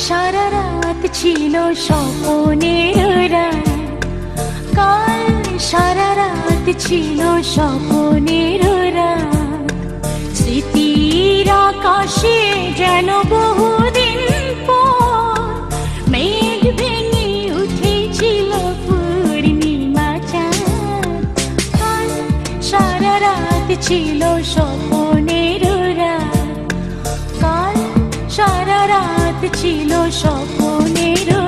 সারা রাত ছিল স্বপ্নের রাত, কাল সারা রাত ছিল স্বপ্নের রাত। স্মৃতির আকাশে যেন বহুদিন পর মেঘ ভেঙে উঠেছিল পূর্ণিমা চাঁদ। কাল সারা রাত ছিল স্বপ্নের রাত, কাল সারা রাত ছিল স্বপ্নের রাত।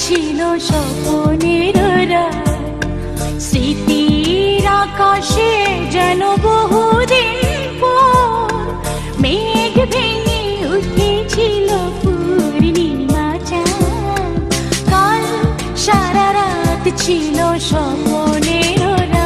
ছিল স্বপ্নের রাত, স্মৃতির আকাশে যেন বহুদিন পর মেঘ ভেঙে উঠেছিল পূর্ণিমা চাঁদ। কাল সারা রাত ছিল স্বপ্নের রাত।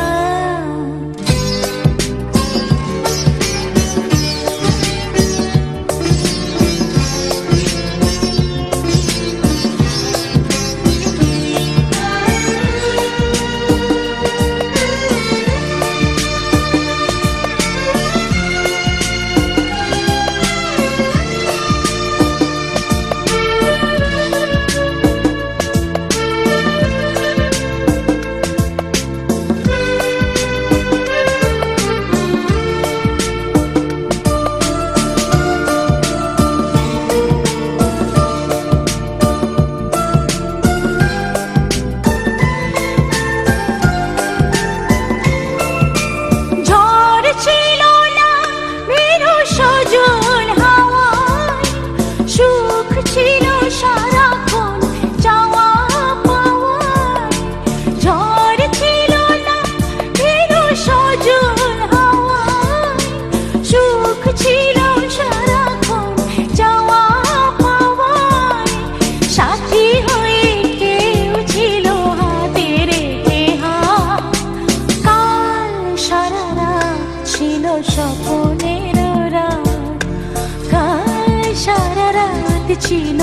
স্বপ্নের রাত, কাল সারা রাত ছিল